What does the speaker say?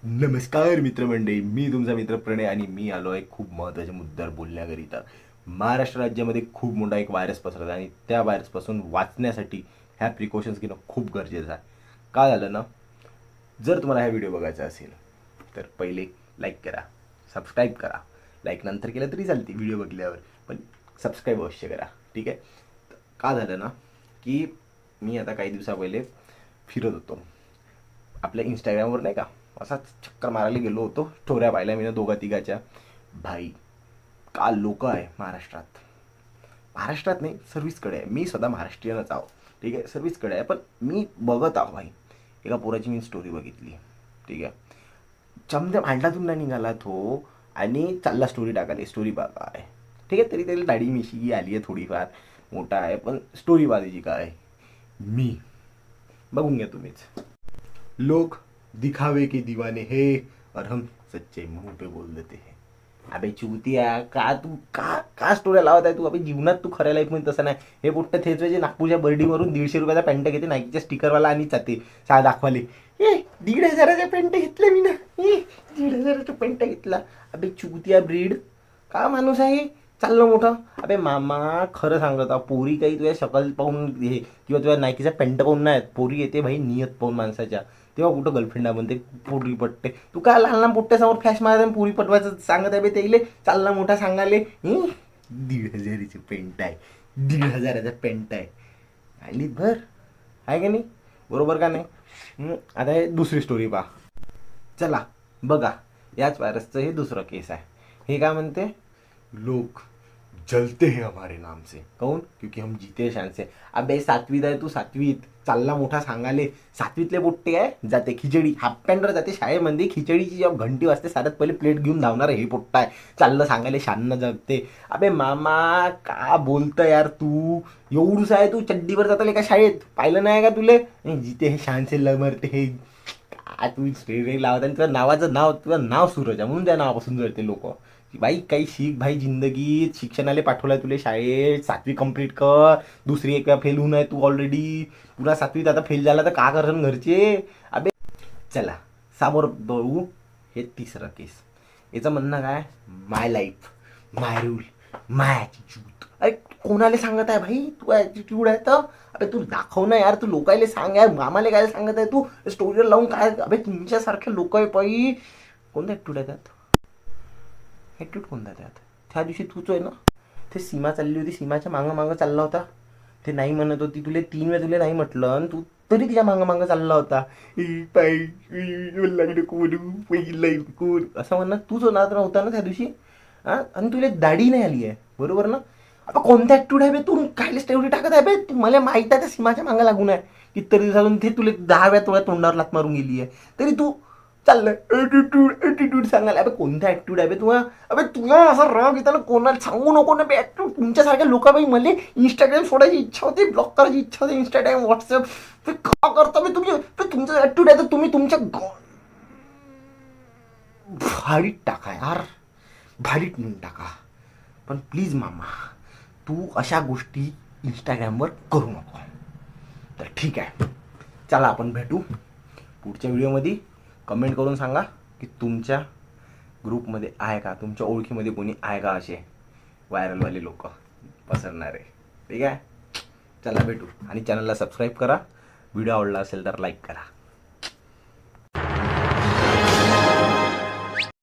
नमस्कार मित्रमंडळी, मी तुमचा मित्र प्रणय आणि मी आलो आहे खूप महत्त्वाच्या मुद्द्यावर बोलण्याकरिता. महाराष्ट्र राज्यामध्ये खूप मोठा एक व्हायरस पसरत आहे आणि त्या व्हायरसपासून वाचण्यासाठी ह्या प्रिकॉशन्स घेणं खूप गरजेचं आहे. का झालं ना, जर तुम्हाला हा व्हिडिओ बघायचा असेल तर पहिले लाईक करा, सबस्क्राईब करा. लाईक नंतर केलं तरी चालते व्हिडिओ बघल्यावर, पण सबस्क्राईब अवश्य करा. ठीक आहे. का झालं ना की मी आता काही दिवसा पहिले फिरत होतो आपल्या इंस्टाग्रामवर, नाही का, असा चक्कर मारायला गेलो होतो. स्टोऱ्या पाहिल्या मी दोघा तिघाच्या. भाई, का लोक आहे महाराष्ट्रात. महाराष्ट्रात नाही, सर्व्हिसकडे आहे. मी स्वतः महाराष्ट्रीयनच आहो, ठीक आहे, सर्व्हिसकडे आहे. पण मी बघत आहो भाई, एका पोराची मी स्टोरी बघितली. ठीक आहे, चमच्या भांडणातून नाही निघाला तो आणि चालला स्टोरी टाकायला. स्टोरी बघा आहे, ठीक आहे, तरी त्याला दाढी मिशी आली आहे, थोडीफार मोठा आहे, पण स्टोरी बाजूची काय. मी बघून घ्या तुम्हीच. लोग दिखावे के दीवाने हैं और हम सच्चे मुंह पे बोल देते हैं. अबे चुतिया, का तू का स्टोऱ्या लावत आहे तू. अबे जीवनात तू खऱ्या लाईफ मध्ये तसं नाही. हे पुट्ट थेच जे नागपूरच्या बर्डीवरून 150 रुपयाचा पॅन्ट घेते, नाईकच्या स्टिकरवाला, आणि जाते शाळा दाखवाले. 1,500चा पॅन्ट घेतला मी ना, 1,500चा पॅन्ट घेतला. अबे चुतिया ब्रीड, का माणूस आहे चाललं मोठं. अबे मामा, खरं सांगत आहो, पोरी काही तुझ्या शकल पाहून हे किंवा तुझ्या नाईकीचा पॅन्ट पाहून नाही, पोरी येते भाई नियत पाहून माणसाच्या. तेव्हा कुठं गर्लफ्रेंड बनते, पोरी पटते. तू काय लहान लहान पोट्ट्यासमोर फ्लॅश मारत पोरी पटवायचं सांगत आहे बे त्याईले. चालला मोठा सांगाले 1,500ची पेंट आहे, 1,500चा पेंट आहे. आणि भर आहे का नाही, बरोबर का नाही. आता हे दुसरी स्टोरी पहा. चला बघा, याच व्हायरसचं हे दुसरं केस आहे. हे काय म्हणते, लोग जलते हैं हमारे नाम से. काऊन? क्योंकि हम जीते शान से. अबे सातवीत आहे तू, सातवीत चालला मोठा सांगाले. सातवीतले पोट्टे आहे, जाते खिचडी हाफ पॅन्टवर जाते शाळेमध्ये. खिचडीची जेव्हा घंटी वाजते साऱ्यात पहिले प्लेट घेऊन धावणार हे पोट्टा आहे. चाललं सांगाले शान जगते. अबे मामा, का बोलतं यार तू. एवढूच आहे तू, चड्डीवर जाताले का शाळेत, पाहिलं नाही का तुले. जिते हे शान से लमरते हे. का तू स्टेरी लावत आणि तुझ्या नावाचं नाव, तुझं नाव सूरज आहे म्हणून त्या नावापासून जळते लोक. बाई काही शिक भाई जिंदगीत. शिक्षणाला पाठवलाय तुला शाळेत, 7वी कंप्लीट कर. दुसरी एक फेल होऊन आहे तू ऑलरेडी. पुन्हा 7वीत आता फेल झाला तर का करन घरचे. अबे चला समोर बघू हे तिसरं केस. याचं म्हणणं काय, माय लाईफ माय रूल माय ॲटिट्यूड. अरे कोणाला सांगत आहे भाई तू ॲटिट्यूड आहे तर. अबे तू दाखव ना यार, तू लोकायला सांग यार. मामाला काय सांगत आहे तू स्टोरीवर लावून काय. अबे तुमच्यासारखे लोक आहे पाई. कोणता ॲटिट्यूड आहे त्यात, ॲटिट्यूड कोणता त्यात. त्या दिवशी तूच आहे ना, ते सीमा चालली होती, सीमाच्या मागं मागं चालला होता. ते नाही म्हणत होती तुले, 3 वेळा तुला नाही म्हटलं आणि तू तरी तिच्या मागं मागं चालला होता. असं म्हणणं तूच होणार नव्हता ना त्या दिवशी. हां, आणि तुला दाढी नाही आली आहे, बरोबर ना. आता कोणता ॲटिट्यूड आहे बे तू, काय स्टोरी टाकत आहे बे. मला माहीत आहे त्या सीमाच्या मागं लागून आहे. कितीतरी दिवसातून ते तुला 10 वेळा तुला तोंडावर लात मारून गेली आहे, तरी तू चाललंय ॲटिट्यूड ॲटिट्यूड सांगायला. अबे कोणता ॲटिट्यूड आहे बे तुला. अबे तुला असा राग येताना कोणाला सांगू नको ना बे ॲटिट्यूड. तुमच्यासारख्या लोकांबाई मला इंस्टाग्राम सोडायची इच्छा होती, ब्लॉक करायची इच्छा होती इंस्टाग्राम व्हॉट्सअप. ते का करता बे तुम्ही. तुमचं ॲटिट्यूड आहे तर तुम्ही तुमच्या भारीत टाका यार, भारीत नेऊन टाका. पण प्लीज मामा, तू अशा गोष्टी इंस्टाग्रामवर करू नको. तर ठीक आहे, चला आपण भेटू पुढच्या व्हिडिओमध्ये. कमेंट करून सांगा की तुमच्या ग्रुपमध्ये आहे का, तुमच्या ओळखीमध्ये कोणी आहे का असे व्हायरलवाले लोक पसरणारे. ठीक आहे, चला भेटू. आणि चॅनलला सबस्क्राईब करा. व्हिडिओ आवडला असेल तर लाईक करा.